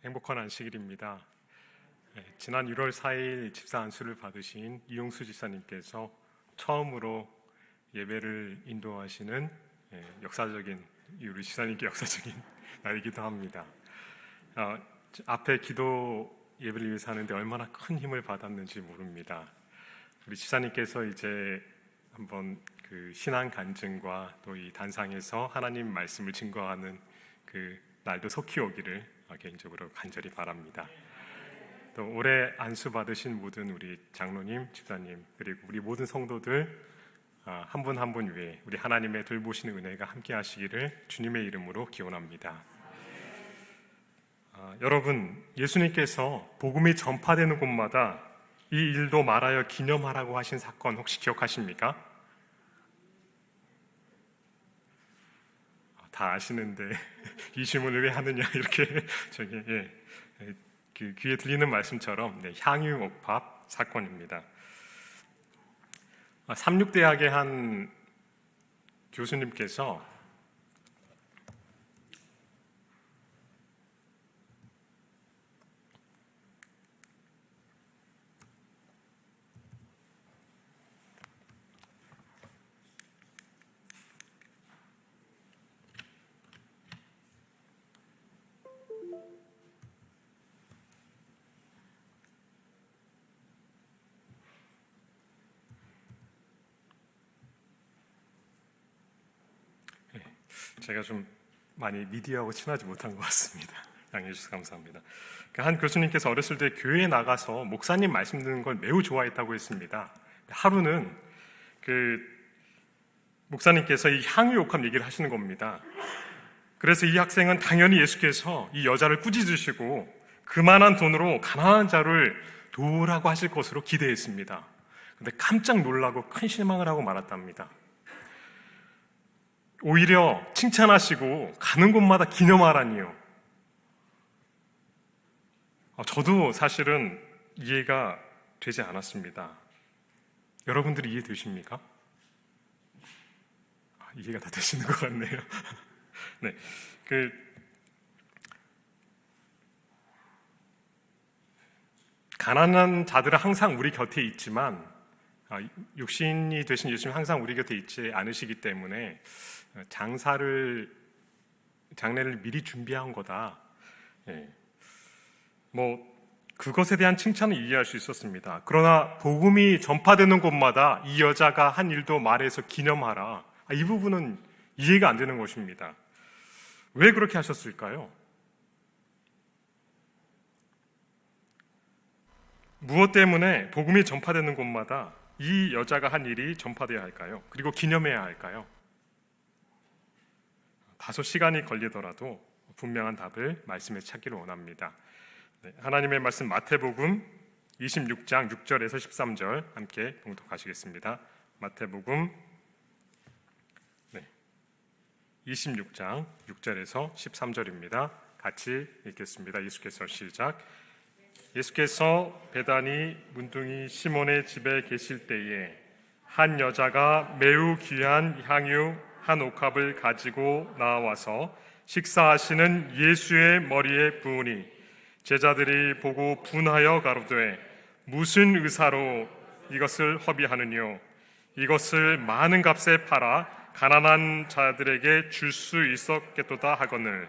행복한 안식일입니다. 지난 1월 4일 집사 안수를 받으신 이용수 집사님께서 처음으로 예배를 인도하시는 역사적인, 우리 집사님께 역사적인 날이기도 합니다. 앞에 기도 예배를 위해서 하는데 얼마나 큰 힘을 받았는지 모릅니다. 우리 집사님께서 이제 한번 그 신앙 간증과 또 이 단상에서 하나님 말씀을 증거하는 그 날도 속히 오기를 개인적으로 간절히 바랍니다. 또 올해 안수 받으신 모든 우리 장로님, 집사님, 그리고 우리 모든 성도들 한 분 한 분 위에 우리 하나님의 돌보시는 은혜가 함께 하시기를 주님의 이름으로 기원합니다. 여러분, 예수님께서 복음이 전파되는 곳마다 이 일도 말하여 기념하라고 하신 사건 혹시 기억하십니까? 다 아시는데 이 질문을 왜 하느냐 이렇게 그 귀에 들리는 말씀처럼 향유옥합 사건입니다. 삼육대학의 한 교수님께서 제가 좀 많이 미디어하고 친하지 못한 것 같습니다. 양해해 주셔서 감사합니다. 한 교수님께서 어렸을 때 교회에 나가서 목사님 말씀 듣는 걸 매우 좋아했다고 했습니다. 하루는 그 목사님께서 이 향유옥합 얘기를 하시는 겁니다. 그래서 이 학생은 당연히 예수께서 이 여자를 꾸짖으시고 그만한 돈으로 가난한 자를 도우라고 하실 것으로 기대했습니다. 그런데 깜짝 놀라고 큰 실망을 하고 말았답니다. 오히려 칭찬하시고 가는 곳마다 기념하라니요. 저도 사실은 이해가 되지 않았습니다. 여러분들이 이해되십니까? 이해가 다 되시는 것 같네요. 네, 가난한 자들은 항상 우리 곁에 있지만 육신이 되신 예수님 항상 우리 곁에 있지 않으시기 때문에 장례를 미리 준비한 거다. 그것에 대한 칭찬을 이해할 수 있었습니다. 그러나 복음이 전파되는 곳마다 이 여자가 한 일도 말해서 기념하라. 이 부분은 이해가 안 되는 것입니다. 왜 그렇게 하셨을까요? 무엇 때문에 복음이 전파되는 곳마다 이 여자가 한 일이 전파되어야 할까요? 그리고 기념해야 할까요? 다소 시간이 걸리더라도 분명한 답을 말씀에 찾기를 원합니다. 하나님의 말씀 마태복음 26장 6절에서 13절 함께 봉독하시겠습니다. 마태복음 26장 6절에서 13절입니다. 같이 읽겠습니다. 예수께서 시작. 예수께서 베다니 문둥이 시몬의 집에 계실 때에 한 여자가 매우 귀한 향유 한 옥합을 가지고 나와서 식사하시는 예수의 머리에 부으니 제자들이 보고 분하여 가로되 무슨 의사로 이것을 허비하느뇨? 이것을 많은 값에 팔아 가난한 자들에게 줄 수 있었겠도다 하거늘.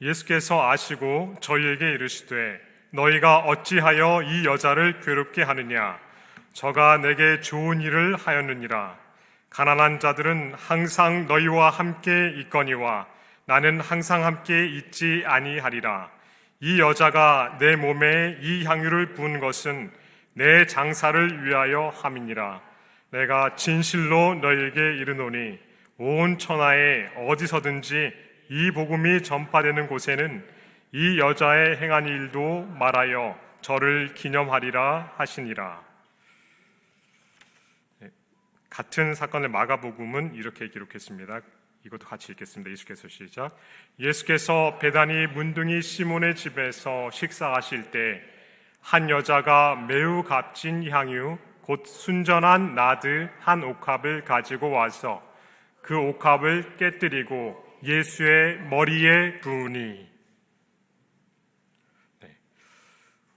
예수께서 아시고 저희에게 이르시되 너희가 어찌하여 이 여자를 괴롭게 하느냐? 저가 내게 좋은 일을 하였느니라. 가난한 자들은 항상 너희와 함께 있거니와 나는 항상 함께 있지 아니하리라. 이 여자가 내 몸에 이 향유를 부은 것은 내 장사를 위하여 함이니라. 내가 진실로 너희에게 이르노니 온 천하에 어디서든지 이 복음이 전파되는 곳에는 이 여자의 행한 일도 말하여 저를 기념하리라 하시니라. 같은 사건을 마가복음은 이렇게 기록했습니다. 이것도 같이 읽겠습니다. 예수께서 시작. 예수께서 베다니 문둥이 시몬의 집에서 식사하실 때 한 여자가 매우 값진 향유 곧 순전한 나드 한 옥합을 가지고 와서 그 옥합을 깨뜨리고 예수의 머리에 부으니.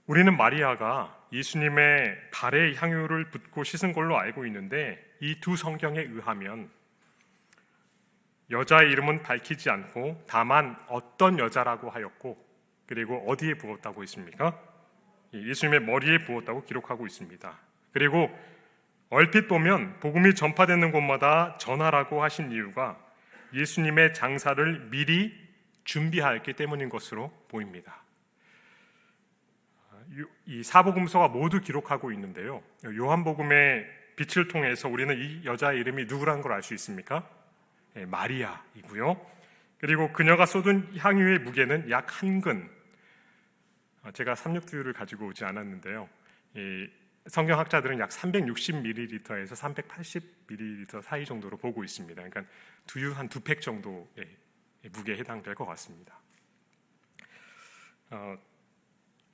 우리는 마리아가 예수님의 발에 향유를 붓고 씻은 걸로 알고 있는데, 이 두 성경에 의하면 여자의 이름은 밝히지 않고 다만 어떤 여자라고 하였고, 그리고 어디에 부었다고 했습니까? 예수님의 머리에 부었다고 기록하고 있습니다. 그리고 얼핏 보면 복음이 전파되는 곳마다 전하라고 하신 이유가 예수님의 장사를 미리 준비하였기 때문인 것으로 보입니다. 이 사복음서가 모두 기록하고 있는데요, 요한복음의 빛을 통해서 우리는 이 여자의 이름이 누구라는 걸 알 수 있습니까? 마리아이고요. 그리고 그녀가 쏟은 향유의 무게는 약 1근. 제가 369를 가지고 오지 않았는데요, 성경학자들은 약 360ml에서 380ml 사이 정도로 보고 있습니다. 그러니까 두유 한 2팩 정도의 무게에 해당될 것 같습니다.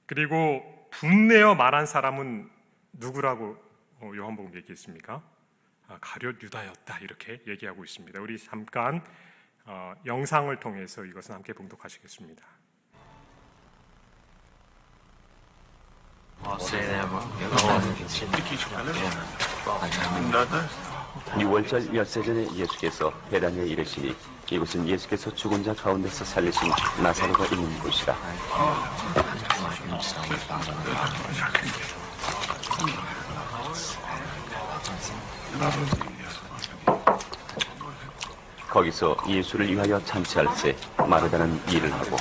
그리고 분내어 말한 사람은 누구라고 요한복음 얘기했습니까? 가룟 유다였다, 이렇게 얘기하고 있습니다. 우리 잠깐 영상을 통해서 이것은 함께 봉독하시겠습니다. 유월절 엿새 전에 예수께서 베다니에 이르시니 이곳은 예수께서 죽은 자 가운데서 살리신 나사로가 있는 곳이라. 거기서 예수를 위하여 잔치할세 마르다는 일을 하고,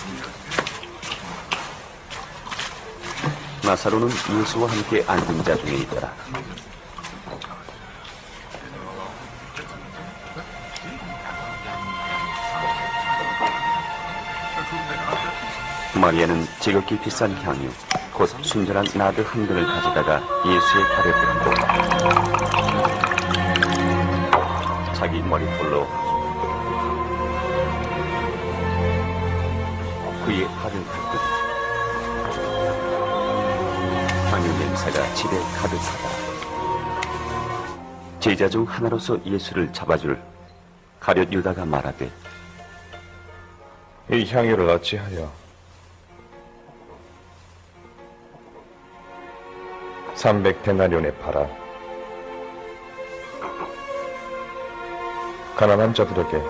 나사로는 예수와 함께 앉은 자 중에 있더라. 마리아는 지극히 비싼 향유 곧 순전한 나드 1근을 가져다가 예수의 발에 붓고 자기 머리털로 그의 발을 닦으니 향유 냄새가 집에 가득하다. 제자 중 하나로서 예수를 잡아줄 가룟 유다가 말하되, 이 향유를 어찌하여 300데나리온에 팔아 가난한 자들에게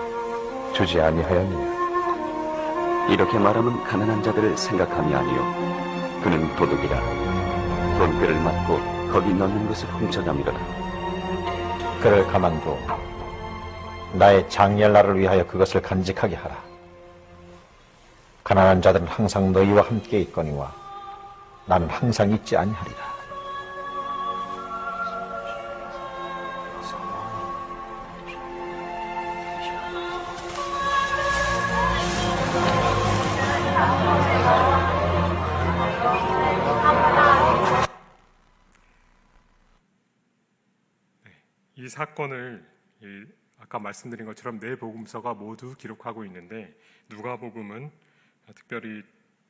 주지 아니하였느냐? 이렇게 말하면 가난한 자들을 생각함이 아니요 그는 도둑이라. 돈꾀를 맞고 거기 넣는 것을 훔쳐담이로라. 그를 가만두어 나의 장렬날을 위하여 그것을 간직하게 하라. 가난한 자들은 항상 너희와 함께 있거니와 나는 항상 있지 아니하리라. 이 사건을 아까 말씀드린 것처럼 네 복음서가 모두 기록하고 있는데, 누가복음은 특별히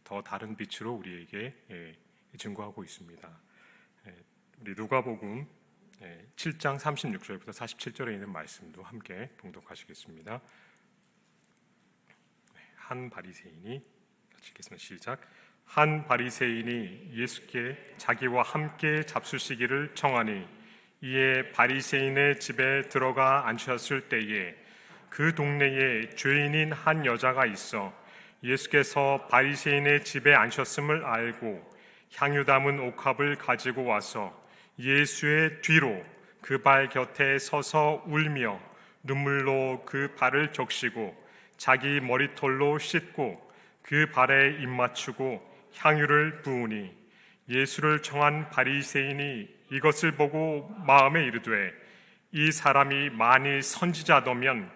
더 다른 빛으로 우리에게 증거하고 있습니다. 우리 누가복음 7장 36절부터 47절에 있는 말씀도 함께 봉독하시겠습니다. 한 바리새인이, 같이 읽겠습니다. 시작. 한 바리새인이 예수께 자기와 함께 잡수시기를 청하니, 이에 바리새인의 집에 들어가 앉으셨을 때에 그 동네에 죄인인 한 여자가 있어 예수께서 바리새인의 집에 앉으셨음을 알고 향유 담은 옥합을 가지고 와서 예수의 뒤로 그 발 곁에 서서 울며 눈물로 그 발을 적시고 자기 머리털로 씻고 그 발에 입 맞추고 향유를 부으니, 예수를 청한 바리새인이 이것을 보고 마음에 이르되, 이 사람이 만일 선지자더면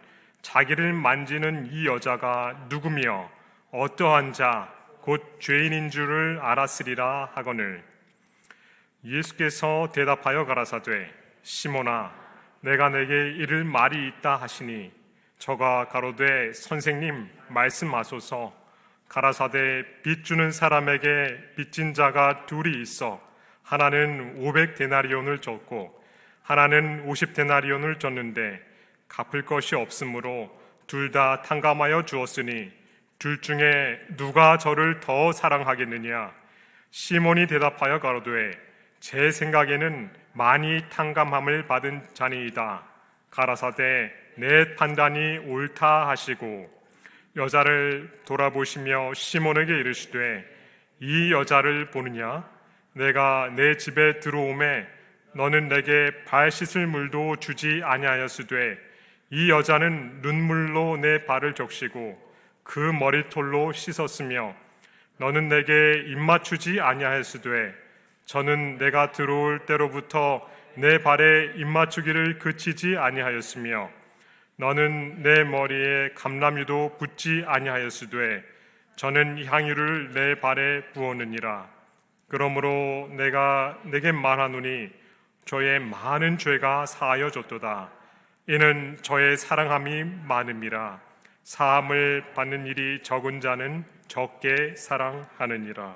자기를 만지는 이 여자가 누구며 어떠한 자 곧 죄인인 줄을 알았으리라 하거늘. 예수께서 대답하여 가라사대, 시몬아, 내가 내게 이를 말이 있다 하시니, 저가 가로되, 선생님 말씀하소서. 가라사대, 빚 주는 사람에게 빚진 자가 둘이 있어 하나는 500데나리온을 줬고 하나는 50데나리온을 줬는데 갚을 것이 없으므로 둘 다 탕감하여 주었으니 둘 중에 누가 저를 더 사랑하겠느냐? 시몬이 대답하여 가로되 제 생각에는 많이 탕감함을 받은 자니이다. 가라사대 내 판단이 옳다 하시고 여자를 돌아보시며 시몬에게 이르시되 이 여자를 보느냐? 내가 내 집에 들어오매 너는 내게 발 씻을 물도 주지 아니하였으되 이 여자는 눈물로 내 발을 적시고 그 머리털로 씻었으며 너는 내게 입맞추지 아니하였으되 저는 내가 들어올 때로부터 내 발에 입맞추기를 그치지 아니하였으며 너는 내 머리에 감람유도 붓지 아니하였으되 저는 향유를 내 발에 부었느니라. 그러므로 내가 내게 말하노니 저의 많은 죄가 사하여졌도다. 이는 저의 사랑함이 많음이라. 사함을 받는 일이 적은 자는 적게 사랑하느니라.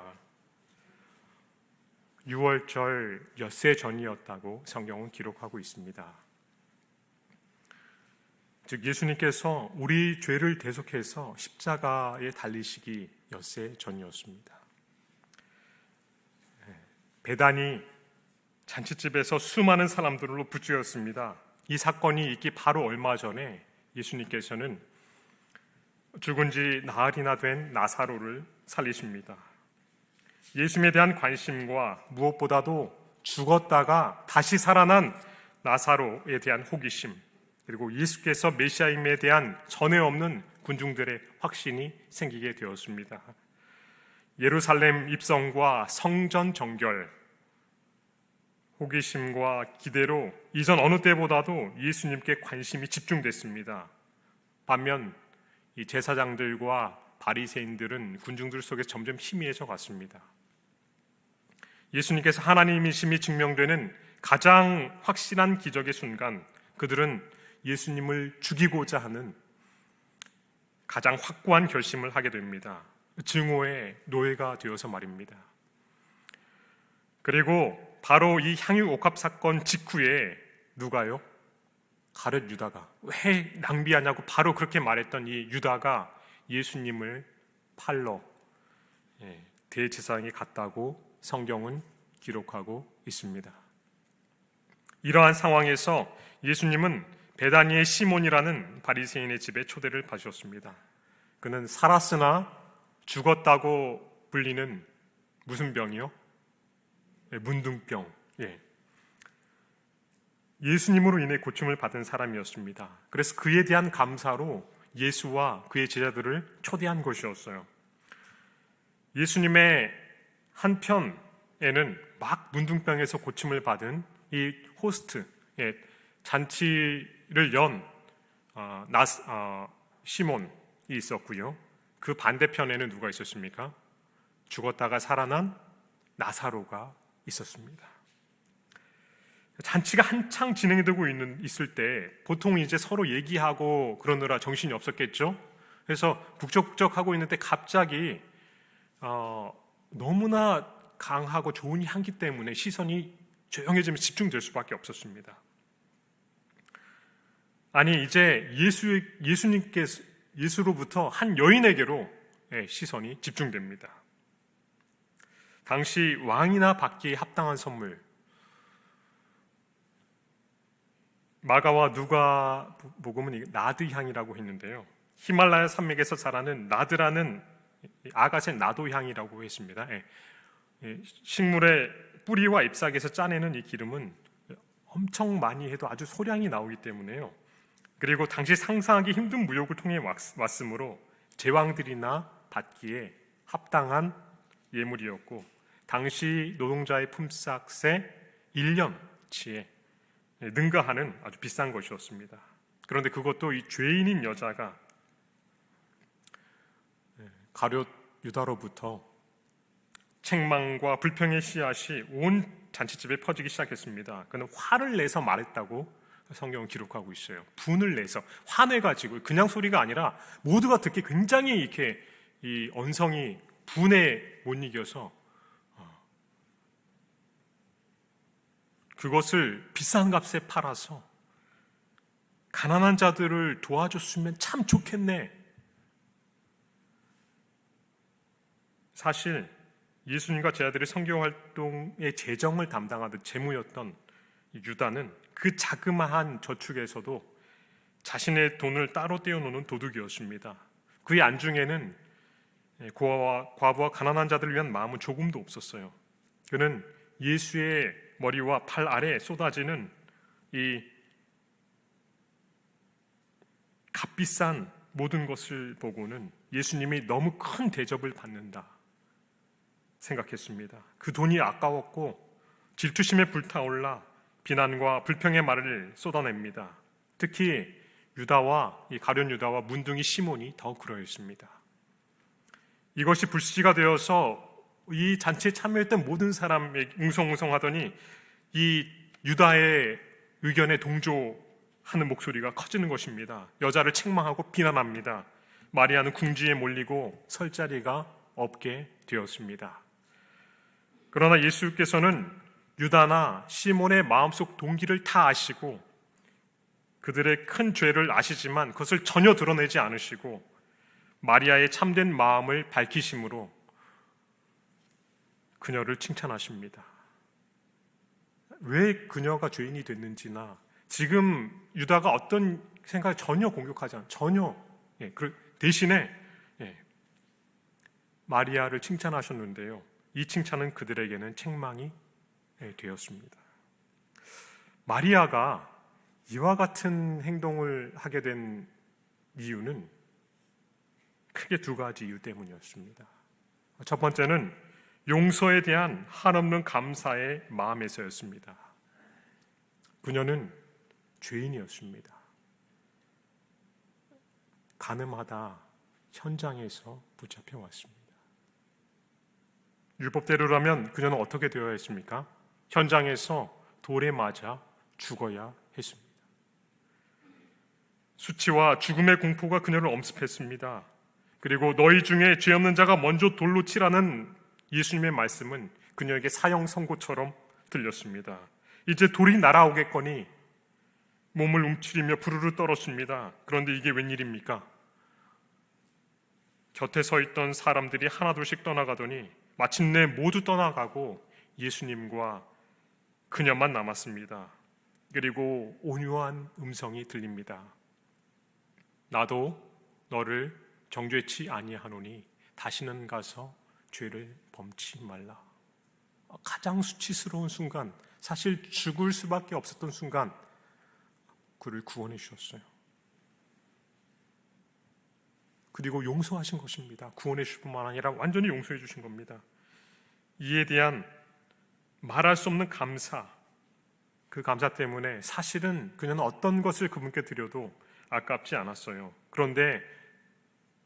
6월절 엿새 전이었다고 성경은 기록하고 있습니다. 즉 예수님께서 우리 죄를 대속해서 십자가에 달리시기 엿새 전이었습니다. 베다니 잔치집에서 수많은 사람들로 부추겼습니다. 이 사건이 있기 바로 얼마 전에 예수님께서는 죽은 지 나흘이나 된 나사로를 살리십니다. 예수님에 대한 관심과 무엇보다도 죽었다가 다시 살아난 나사로에 대한 호기심, 그리고 예수께서 메시아임에 대한 전에 없는 군중들의 확신이 생기게 되었습니다. 예루살렘 입성과 성전 정결, 호기심과 기대로 이전 어느 때보다도 예수님께 관심이 집중됐습니다. 반면 이 제사장들과 바리새인들은 군중들 속에 점점 희미해져 갔습니다. 예수님께서 하나님이심이 증명되는 가장 확실한 기적의 순간, 그들은 예수님을 죽이고자 하는 가장 확고한 결심을 하게 됩니다. 증오의 노예가 되어서 말입니다. 그리고 바로 이 향유 옥합 사건 직후에 누가요? 가룟 유다가, 왜 낭비하냐고 바로 그렇게 말했던 이 유다가 예수님을 팔러 대제사장이 갔다고 성경은 기록하고 있습니다. 이러한 상황에서 예수님은 베다니의 시몬이라는 바리새인의 집에 초대를 받으셨습니다. 그는 살았으나 죽었다고 불리는 무슨 병이요? 문둥병. 예수님으로 인해 고침을 받은 사람이었습니다. 그래서 그에 대한 감사로 예수와 그의 제자들을 초대한 것이었어요. 예수님의 한편에는 막 문둥병에서 고침을 받은 이 호스트, 잔치를 연 시몬이 있었고요. 그 반대편에는 누가 있었습니까? 죽었다가 살아난 나사로가 있었습니다. 잔치가 한창 진행되고 있을 때 보통 이제 서로 얘기하고 그러느라 정신이 없었겠죠. 그래서 북적북적하고 있는데 갑자기 너무나 강하고 좋은 향기 때문에 시선이 조용해지면 집중될 수밖에 없었습니다. 아니 이제 예수로부터 한 여인에게로 시선이 집중됩니다. 당시 왕이나 받기에 합당한 선물, 마가와 누가 복음은 나드 향이라고 했는데요. 히말라야 산맥에서 자라는 나드라는 아가새 나도 향이라고 했습니다. 식물의 뿌리와 잎사귀에서 짜내는 이 기름은 엄청 많이 해도 아주 소량이 나오기 때문에요. 그리고 당시 상상하기 힘든 무역을 통해 왔으므로 제왕들이나 받기에 합당한 예물이었고 당시 노동자의 품삯의 1년치에 능가하는 아주 비싼 것이었습니다. 그런데 그것도 이 죄인인 여자가 가룟 유다로부터 책망과 불평의 씨앗이 온 잔치집에 퍼지기 시작했습니다. 그는 화를 내서 말했다고 성경은 기록하고 있어요. 분을 내서 화내가지고 그냥 소리가 아니라 모두가 듣기 굉장히 이렇게 이 언성이 분에 못 이겨서 그것을 비싼 값에 팔아서 가난한 자들을 도와줬으면 참 좋겠네. 사실 예수님과 제자들의 선교 활동의 재정을 담당하듯 재무였던 유다는 그 자그마한 저축에서도 자신의 돈을 따로 떼어놓는 도둑이었습니다. 그의 안중에는 과부와 가난한 자들을 위한 마음은 조금도 없었어요. 그는 예수의 머리와 팔 아래에 쏟아지는 이 값비싼 모든 것을 보고는 예수님이 너무 큰 대접을 받는다 생각했습니다. 그 돈이 아까웠고 질투심에 불타올라 비난과 불평의 말을 쏟아냅니다. 특히 유다와 이 가룟 유다와 문둥이 시몬이 더 그러했습니다. 이것이 불씨가 되어서 이 잔치에 참여했던 모든 사람이 웅성웅성하더니 이 유다의 의견에 동조하는 목소리가 커지는 것입니다. 여자를 책망하고 비난합니다. 마리아는 궁지에 몰리고 설 자리가 없게 되었습니다. 그러나 예수께서는 유다나 시몬의 마음속 동기를 다 아시고 그들의 큰 죄를 아시지만 그것을 전혀 드러내지 않으시고 마리아의 참된 마음을 밝히심으로 그녀를 칭찬하십니다. 왜 그녀가 죄인이 됐는지나 지금 유다가 어떤 생각을 전혀 공격하지 않아요. 전혀. 대신에 마리아를 칭찬하셨는데요. 이 칭찬은 그들에게는 책망이 되었습니다. 마리아가 이와 같은 행동을 하게 된 이유는 크게 두 가지 이유 때문이었습니다. 첫 번째는 용서에 대한 한없는 감사의 마음에서였습니다. 그녀는 죄인이었습니다. 가늠하다 현장에서 붙잡혀 왔습니다. 율법대로라면 그녀는 어떻게 되어야 했습니까? 현장에서 돌에 맞아 죽어야 했습니다. 수치와 죽음의 공포가 그녀를 엄습했습니다. 그리고 너희 중에 죄 없는 자가 먼저 돌로 치라는 예수님의 말씀은 그녀에게 사형 선고처럼 들렸습니다. 이제 돌이 날아오겠거니 몸을 움츠리며 부르르 떨었습니다. 그런데 이게 웬일입니까? 곁에 서 있던 사람들이 하나둘씩 떠나가더니 마침내 모두 떠나가고 예수님과 그녀만 남았습니다. 그리고 온유한 음성이 들립니다. 나도 너를 정죄치 아니하노니 다시는 가서 죄를 범치 말라. 가장 수치스러운 순간, 사실 죽을 수밖에 없었던 순간 그를 구원해 주셨어요. 그리고 용서하신 것입니다. 구원해 주실 뿐만 아니라 완전히 용서해 주신 겁니다. 이에 대한 말할 수 없는 감사, 그 감사 때문에 사실은 그녀는 어떤 것을 그분께 드려도 아깝지 않았어요. 그런데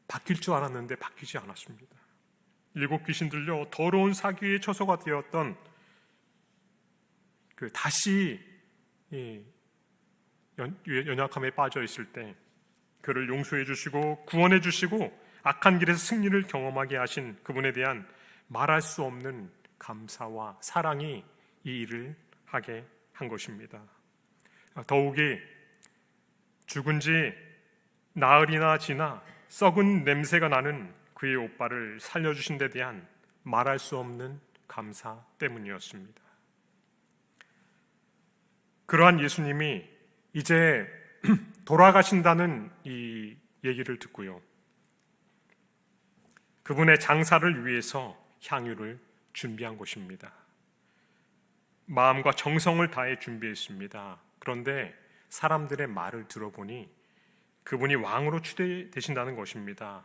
바뀔 줄 알았는데 바뀌지 않았습니다. 7 귀신 들려 더러운 사기의 처소가 되었던 다시 연약함에 빠져 있을 때 그를 용서해 주시고 구원해 주시고 악한 길에서 승리를 경험하게 하신 그분에 대한 말할 수 없는 감사와 사랑이 이 일을 하게 한 것입니다. 더욱이 죽은 지 나흘이나 지나 썩은 냄새가 나는 그의 오빠를 살려주신 데 대한 말할 수 없는 감사 때문이었습니다. 그러한 예수님이 이제 돌아가신다는 이 얘기를 듣고요. 그분의 장사를 위해서 향유를 준비한 것입니다. 마음과 정성을 다해 준비했습니다. 그런데 사람들의 말을 들어보니 그분이 왕으로 추대되신다는 것입니다.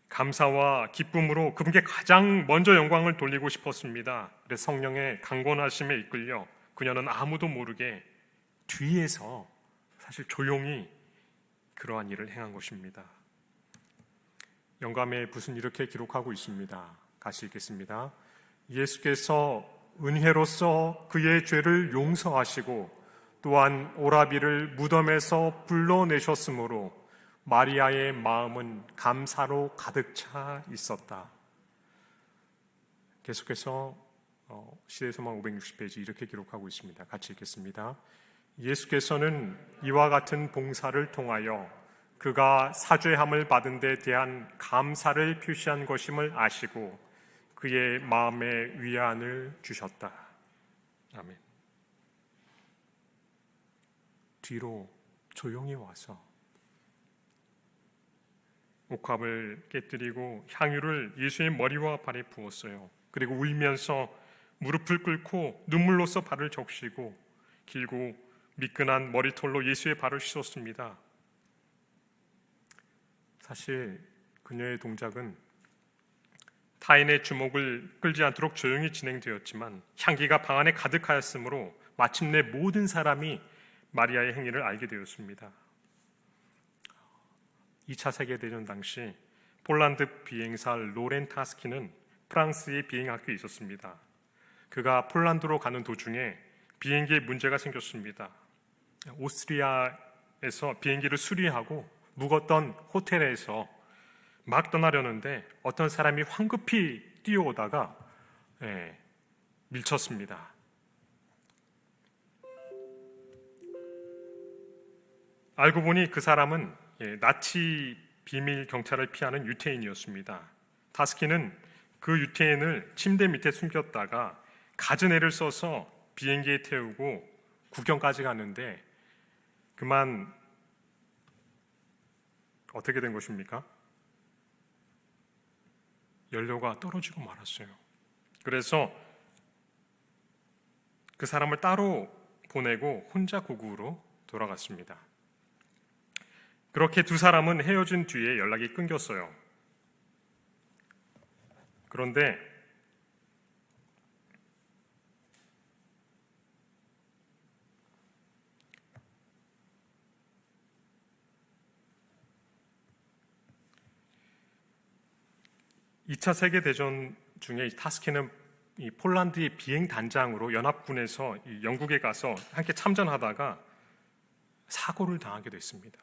감사와 기쁨으로 그분께 가장 먼저 영광을 돌리고 싶었습니다. 그래서 성령의 강권하심에 이끌려 그녀는 아무도 모르게 뒤에서 사실 조용히 그러한 일을 행한 것입니다. 영감의 붓은 이렇게 기록하고 있습니다. 같이 읽겠습니다. 예수께서 은혜로서 그의 죄를 용서하시고 또한 오라비를 무덤에서 불러내셨으므로 마리아의 마음은 감사로 가득 차 있었다. 계속해서 시대소망 560페이지 이렇게 기록하고 있습니다. 같이 읽겠습니다. 예수께서는 이와 같은 봉사를 통하여 그가 사죄함을 받은 데 대한 감사를 표시한 것임을 아시고 그의 마음에 위안을 주셨다. 아멘. 뒤로 조용히 와서 옥합을 깨뜨리고 향유를 예수의 머리와 발에 부었어요. 그리고 울면서 무릎을 꿇고 눈물로써 발을 적시고 길고 미끈한 머리털로 예수의 발을 씻었습니다. 사실 그녀의 동작은 타인의 주목을 끌지 않도록 조용히 진행되었지만 향기가 방 안에 가득하였으므로 마침내 모든 사람이 마리아의 행위를 알게 되었습니다. 2차 세계대전 당시 폴란드 비행사 로렌 타스키는 프랑스의 비행학교에 있었습니다. 그가 폴란드로 가는 도중에 비행기에 문제가 생겼습니다. 오스트리아에서 비행기를 수리하고 묵었던 호텔에서 막 떠나려는데 어떤 사람이 황급히 뛰어오다가 밀쳤습니다. 알고 보니 그 사람은 나치 비밀 경찰을 피하는 유태인이었습니다. 타스키는 그 유태인을 침대 밑에 숨겼다가 가즈네를 써서 비행기에 태우고 국경까지 갔는데 그만 어떻게 된 것입니까? 연료가 떨어지고 말았어요. 그래서 그 사람을 따로 보내고 혼자 고국으로 돌아갔습니다. 그렇게 두 사람은 헤어진 뒤에 연락이 끊겼어요. 그런데 (2차) 세계대전 중에 타스키는 이 폴란드의 비행단장으로 연합군에서 영국에 가서 함께 참전하다가 사고를 당하게 됐습니다.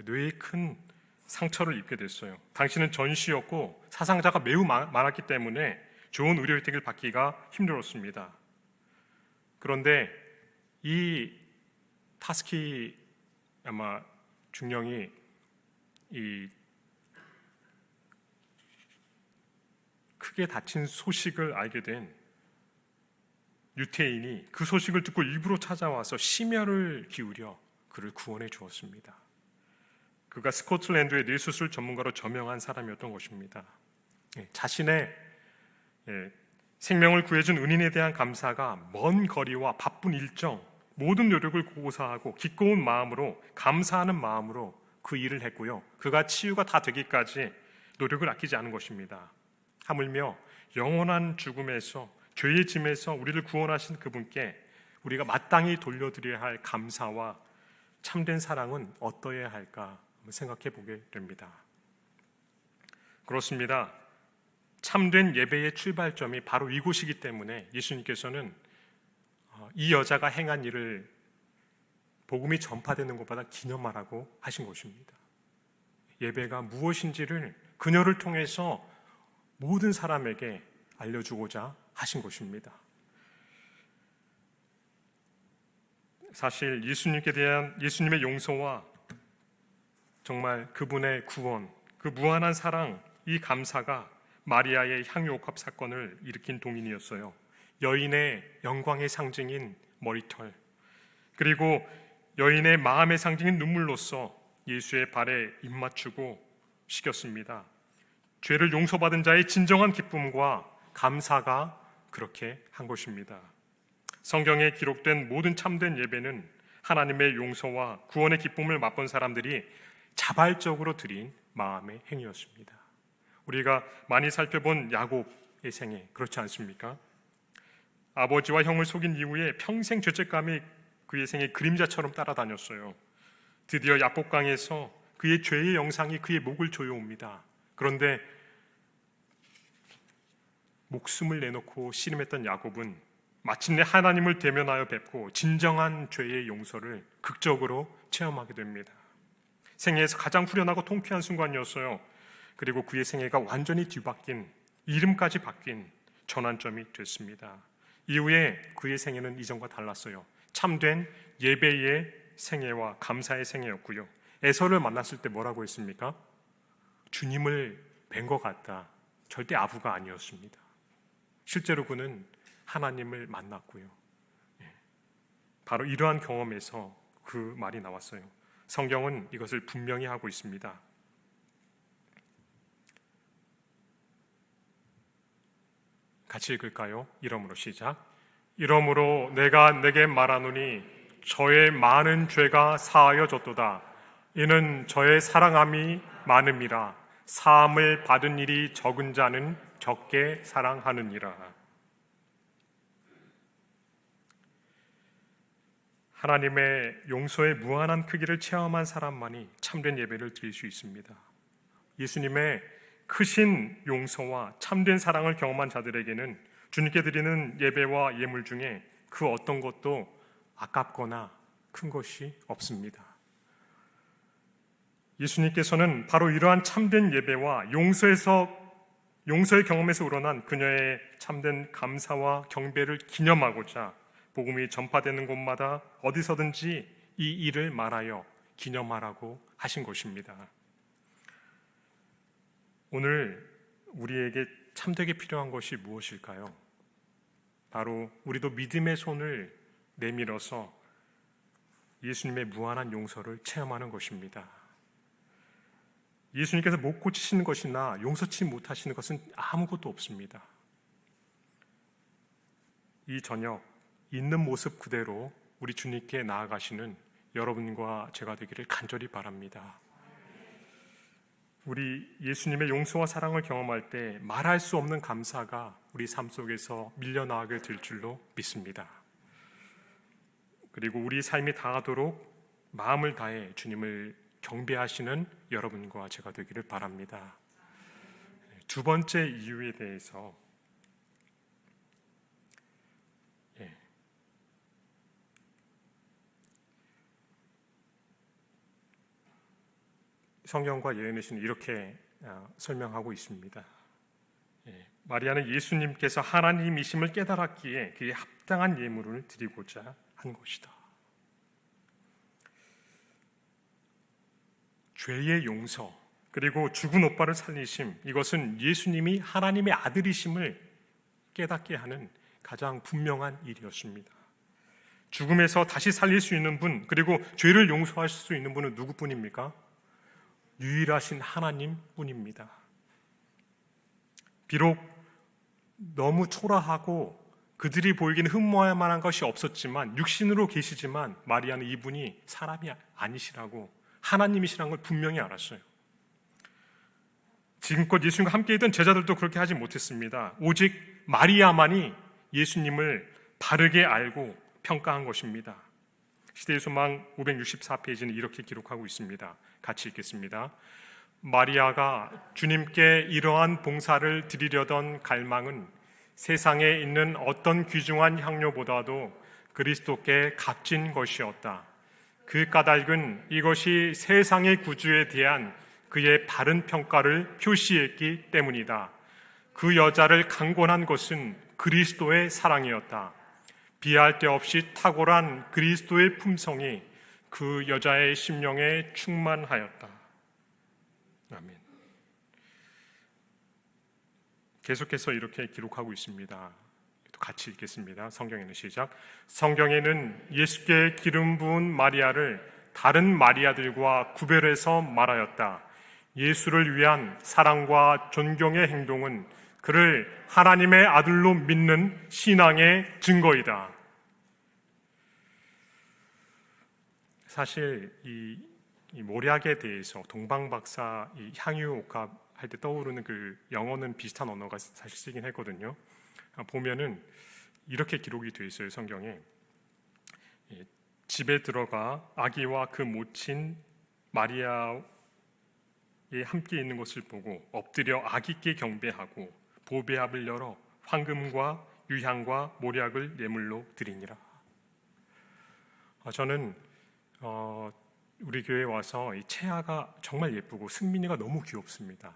뇌에 큰 상처를 입게 됐어요. 당시는 전시였고 사상자가 매우 많았기 때문에 좋은 의료 혜택을 받기가 힘들었습니다. 그런데 이 타스키 아마 중령이 크게 다친 소식을 알게 된 유태인이 그 소식을 듣고 일부러 찾아와서 심혈을 기울여 그를 구원해 주었습니다. 그가 스코틀랜드의 뇌수술 전문가로 저명한 사람이었던 것입니다. 자신의 생명을 구해준 은인에 대한 감사가 먼 거리와 바쁜 일정, 모든 노력을 고사하고 기꺼운 마음으로 감사하는 마음으로 그 일을 했고요. 그가 치유가 다 되기까지 노력을 아끼지 않은 것입니다. 하물며 영원한 죽음에서 죄의 짐에서 우리를 구원하신 그분께 우리가 마땅히 돌려드려야 할 감사와 참된 사랑은 어떠해야 할까 생각해 보게 됩니다. 그렇습니다. 참된 예배의 출발점이 바로 이곳이기 때문에 예수님께서는 이 여자가 행한 일을 복음이 전파되는 것보다 기념하라고 하신 것입니다. 예배가 무엇인지를 그녀를 통해서 모든 사람에게 알려주고자 하신 것입니다. 사실 예수님께 대한 예수님의 용서와 정말 그분의 구원, 그 무한한 사랑, 이 감사가 마리아의 향유옥합 사건을 일으킨 동인이었어요. 여인의 영광의 상징인 머리털, 그리고 여인의 마음의 상징인 눈물로써 예수의 발에 입맞추고 식였습니다. 죄를 용서받은 자의 진정한 기쁨과 감사가 그렇게 한 것입니다. 성경에 기록된 모든 참된 예배는 하나님의 용서와 구원의 기쁨을 맛본 사람들이 자발적으로 드린 마음의 행위였습니다. 우리가 많이 살펴본 야곱의 생애, 그렇지 않습니까? 아버지와 형을 속인 이후에 평생 죄책감이 그의 생애 그림자처럼 따라다녔어요. 드디어 야복강에서 그의 죄의 영상이 그의 목을 조여옵니다. 그런데 목숨을 내놓고 씨름했던 야곱은 마침내 하나님을 대면하여 뵙고 진정한 죄의 용서를 극적으로 체험하게 됩니다. 생애에서 가장 후련하고 통쾌한 순간이었어요. 그리고 그의 생애가 완전히 뒤바뀐, 이름까지 바뀐 전환점이 됐습니다. 이후에 그의 생애는 이전과 달랐어요. 참된 예배의 생애와 감사의 생애였고요. 에서를 만났을 때 뭐라고 했습니까? 주님을 뵌 것 같다. 절대 아부가 아니었습니다. 실제로 그는 하나님을 만났고요. 바로 이러한 경험에서 그 말이 나왔어요. 성경은 이것을 분명히 하고 있습니다. 같이 읽을까요? 이러므로 시작. 이러므로 내가 내게 말하노니 저의 많은 죄가 사하여졌도다. 이는 저의 사랑함이 많음이라. 사함을 받은 일이 적은 자는 적게 사랑하느니라. 하나님의 용서의 무한한 크기를 체험한 사람만이 참된 예배를 드릴 수 있습니다. 예수님의 크신 용서와 참된 사랑을 경험한 자들에게는 주님께 드리는 예배와 예물 중에 그 어떤 것도 아깝거나 큰 것이 없습니다. 예수님께서는 바로 이러한 참된 예배와 용서의 경험에서 우러난 그녀의 참된 감사와 경배를 기념하고자 복음이 전파되는 곳마다 어디서든지 이 일을 말하여 기념하라고 하신 것입니다. 오늘 우리에게 참되게 필요한 것이 무엇일까요? 바로 우리도 믿음의 손을 내밀어서 예수님의 무한한 용서를 체험하는 것입니다. 예수님께서 못 고치시는 것이나 용서치 못하시는 것은 아무것도 없습니다. 이 저녁 있는 모습 그대로 우리 주님께 나아가시는 여러분과 제가 되기를 간절히 바랍니다. 우리 예수님의 용서와 사랑을 경험할 때 말할 수 없는 감사가 우리 삶 속에서 밀려나가게 될 줄로 믿습니다. 그리고 우리 삶이 다하도록 마음을 다해 주님을 경배하시는 여러분과 제가 되기를 바랍니다. 두 번째 이유에 대해서 성경과 예언의 신은 이렇게 설명하고 있습니다. 마리아는 예수님께서 하나님이심을 깨달았기에 그에 합당한 예물을 드리고자 한 것이다. 죄의 용서 그리고 죽은 오빠를 살리심, 이것은 예수님이 하나님의 아들이심을 깨닫게 하는 가장 분명한 일이었습니다. 죽음에서 다시 살릴 수 있는 분, 그리고 죄를 용서할 수 있는 분은 누구뿐입니까? 유일하신 하나님뿐입니다. 비록 너무 초라하고 그들이 보이기는 흠모할 만한 것이 없었지만, 육신으로 계시지만 마리아는 이분이 사람이 아니시라고, 하나님이시라는 걸 분명히 알았어요. 지금껏 예수님과 함께 있던 제자들도 그렇게 하지 못했습니다. 오직 마리아만이 예수님을 바르게 알고 평가한 것입니다. 시대의 소망 564페이지는 이렇게 기록하고 있습니다. 같이 읽겠습니다. 마리아가 주님께 이러한 봉사를 드리려던 갈망은 세상에 있는 어떤 귀중한 향료보다도 그리스도께 값진 것이었다. 그 까닭은 이것이 세상의 구주에 대한 그의 바른 평가를 표시했기 때문이다. 그 여자를 강권한 것은 그리스도의 사랑이었다. 비할 데 없이 탁월한 그리스도의 품성이 그 여자의 심령에 충만하였다. 아멘. 계속해서 이렇게 기록하고 있습니다. 같이 읽겠습니다. 성경에는 시작. 성경에는 예수께 기름 부은 마리아를 다른 마리아들과 구별해서 말하였다. 예수를 위한 사랑과 존경의 행동은 그를 하나님의 아들로 믿는 신앙의 증거이다. 사실 이 모략에 대해서 동방박사 이 향유옥합 할 때 떠오르는 그 영어는 비슷한 언어가 사실 쓰긴 했거든요. 보면은 이렇게 기록이 되어 있어요. 성경에 집에 들어가 아기와 그 모친 마리아에 함께 있는 것을 보고 엎드려 아기께 경배하고 보배합을 열어 황금과 유향과 모략을 예물로 드리니라. 저는 우리 교회에 와서 이 채아가 정말 예쁘고 승민이가 너무 귀엽습니다.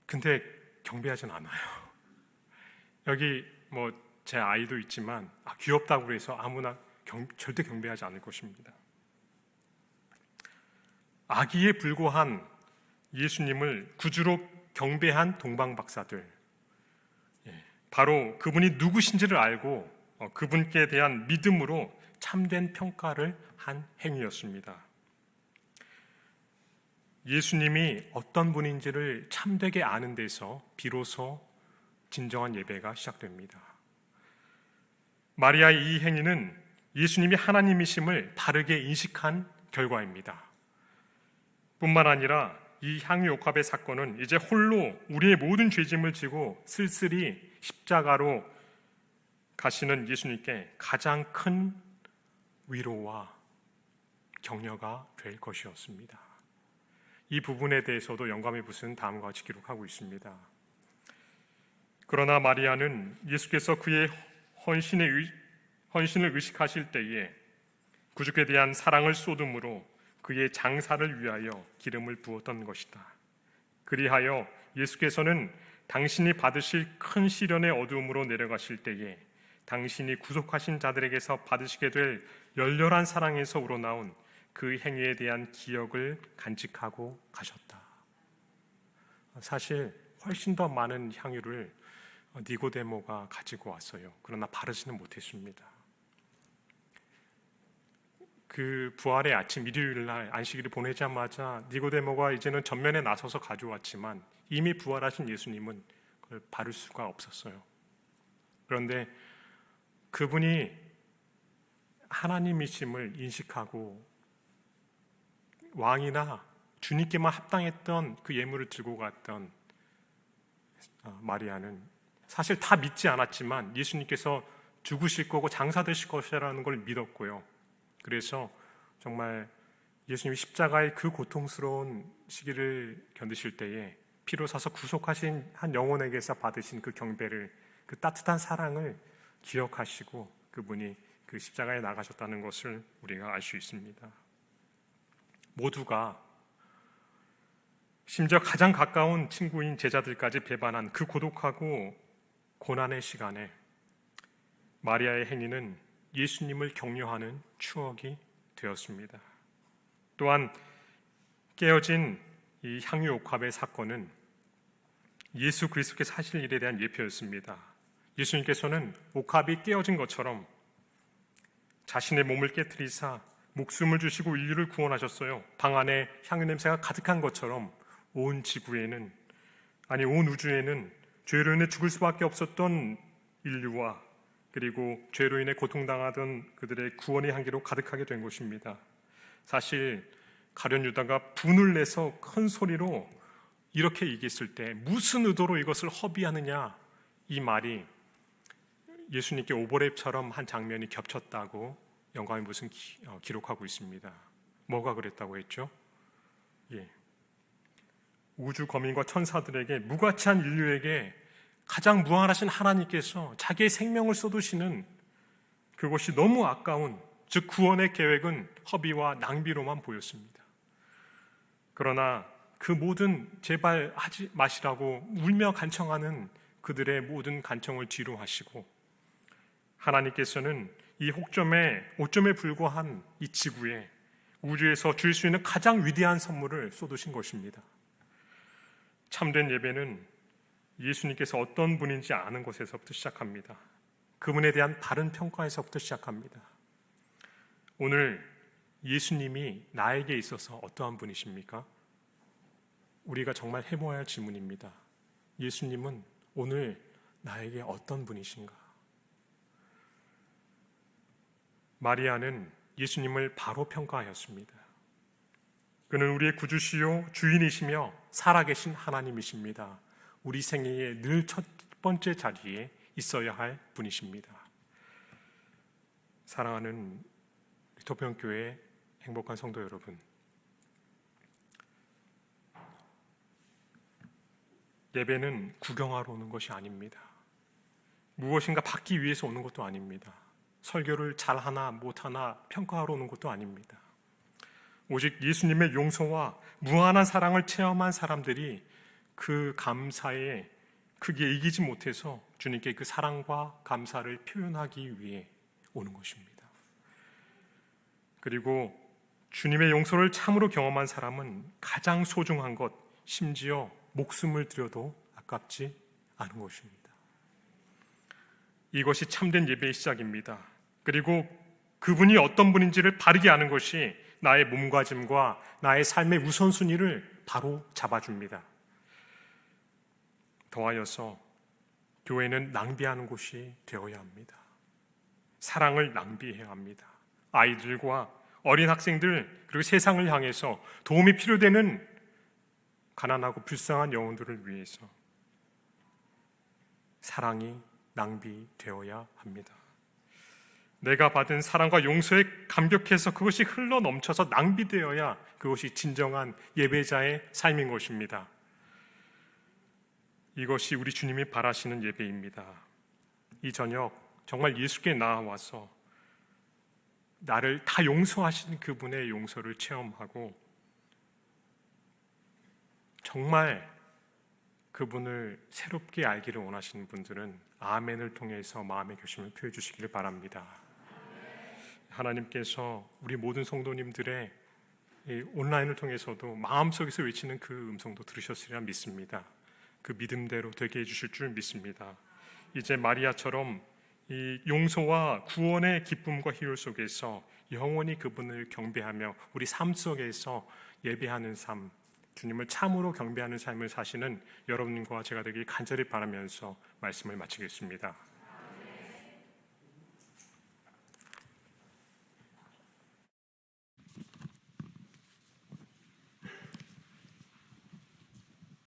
근데 경배하진 않아요. 여기 뭐 제 아이도 있지만 귀엽다고 해서 아무나 절대 경배하지 않을 것입니다. 아기에 불과한 예수님을 구주로 경배한 동방박사들, 바로 그분이 누구신지를 알고 그분께 대한 믿음으로 참된 평가를 한 행위였습니다. 예수님이 어떤 분인지를 참되게 아는 데서 비로소 진정한 예배가 시작됩니다. 마리아의 이 행위는 예수님이 하나님이심을 바르게 인식한 결과입니다. 뿐만 아니라 이 향유옥합의 사건은 이제 홀로 우리의 모든 죄짐을 지고 쓸쓸히 십자가로 가시는 예수님께 가장 큰 위로와 격려가 될 것이었습니다. 이 부분에 대해서도 영감의 붓은 다음과 같이 기록하고 있습니다. 그러나 마리아는 예수께서 그의 헌신을 의식하실 때에 구주께 대한 사랑을 쏟음으로 그의 장사를 위하여 기름을 부었던 것이다. 그리하여 예수께서는 당신이 받으실 큰 시련의 어두움으로 내려가실 때에 당신이 구속하신 자들에게서 받으시게 될 열렬한 사랑에서 우러나온 그 행위에 대한 기억을 간직하고 가셨다. 사실 훨씬 더 많은 향유를 니고데모가 가지고 왔어요. 그러나 바르지는 못했습니다. 그 부활의 아침 일요일 날 안식일을 보내자마자 니고데모가 이제는 전면에 나서서 가져왔지만 이미 부활하신 예수님은 그걸 바를 수가 없었어요. 그런데 그분이 하나님이심을 인식하고 왕이나 주님께만 합당했던 그 예물을 들고 갔던 마리아는 사실 다 믿지 않았지만 예수님께서 죽으실 거고 장사되실 것이라는 걸 믿었고요. 그래서 정말 예수님이 십자가의 그 고통스러운 시기를 견디실 때에 피로 사서 구속하신 한 영혼에게서 받으신 그 경배를, 그 따뜻한 사랑을 기억하시고 그분이 그 십자가에 나가셨다는 것을 우리가 알 수 있습니다. 모두가 심지어 가장 가까운 친구인 제자들까지 배반한 그 고독하고 고난의 시간에 마리아의 행위는 예수님을 격려하는 추억이 되었습니다. 또한 깨어진 이 향유옥합의 사건은 예수 그리스도께서 하실 일에 대한 예표였습니다. 예수님께서는 옥합이 깨어진 것처럼 자신의 몸을 깨트리사 목숨을 주시고 인류를 구원하셨어요. 방 안에 향유 냄새가 가득한 것처럼 온 지구에는, 아니 온 우주에는 죄로 인해 죽을 수밖에 없었던 인류와 그리고 죄로 인해 고통당하던 그들의 구원의 향기로 가득하게 된 것입니다. 사실 가룟 유다가 분을 내서 큰 소리로 이렇게 얘기했을 때 무슨 의도로 이것을 허비하느냐, 이 말이 예수님께 오버랩처럼 한 장면이 겹쳤다고 영감의 붓은 기록하고 있습니다. 뭐가 그랬다고 했죠? 우주 거민과 천사들에게, 무가치한 인류에게 가장 무한하신 하나님께서 자기의 생명을 쏟으시는 그것이 너무 아까운, 즉 구원의 계획은 허비와 낭비로만 보였습니다. 그러나 그 모든 제발 하지 마시라고 울며 간청하는 그들의 모든 간청을 뒤로 하시고 하나님께서는 이 오점에 불과한 이 지구에 우주에서 줄 수 있는 가장 위대한 선물을 쏟으신 것입니다. 참된 예배는 예수님께서 어떤 분인지 아는 것에서부터 시작합니다. 그분에 대한 바른 평가에서부터 시작합니다. 오늘 예수님이 나에게 있어서 어떠한 분이십니까? 우리가 정말 해보아야 할 질문입니다. 예수님은 오늘 나에게 어떤 분이신가? 마리아는 예수님을 바로 평가하였습니다. 그는 우리의 구주시요 주인이시며 살아계신 하나님이십니다. 우리 생애의 늘 첫 번째 자리에 있어야 할 분이십니다. 사랑하는 도평교회 행복한 성도 여러분, 예배는 구경하러 오는 것이 아닙니다. 무엇인가 받기 위해서 오는 것도 아닙니다. 설교를 잘하나 못하나 평가하러 오는 것도 아닙니다. 오직 예수님의 용서와 무한한 사랑을 체험한 사람들이 그 감사에 크게 이기지 못해서 주님께 그 사랑과 감사를 표현하기 위해 오는 것입니다. 그리고 주님의 용서를 참으로 경험한 사람은 가장 소중한 것, 심지어 목숨을 들여도 아깝지 않은 것입니다. 이것이 참된 예배의 시작입니다. 그리고 그분이 어떤 분인지를 바르게 아는 것이 나의 몸가짐과 나의 삶의 우선순위를 바로 잡아줍니다. 더하여서 교회는 낭비하는 곳이 되어야 합니다. 사랑을 낭비해야 합니다. 아이들과 어린 학생들 그리고 세상을 향해서 도움이 필요되는 가난하고 불쌍한 영혼들을 위해서 사랑이 낭비되어야 합니다. 내가 받은 사랑과 용서에 감격해서 그것이 흘러 넘쳐서 낭비되어야 그것이 진정한 예배자의 삶인 것입니다. 이것이 우리 주님이 바라시는 예배입니다. 이 저녁 정말 예수께 나아와서 나를 다 용서하신 그분의 용서를 체험하고 정말 그분을 새롭게 알기를 원하시는 분들은 아멘을 통해서 마음의 결심을 표해 주시기를 바랍니다. 하나님께서 우리 모든 성도님들의 온라인을 통해서도 마음속에서 외치는 그 음성도 들으셨으리라 믿습니다. 그 믿음대로 되게 해주실 줄 믿습니다. 이제 마리아처럼 이 용서와 구원의 기쁨과 희열 속에서 영원히 그분을 경배하며 우리 삶 속에서 예배하는 삶, 주님을 참으로 경배하는 삶을 사시는 여러분과 제가 되길 간절히 바라면서 말씀을 마치겠습니다.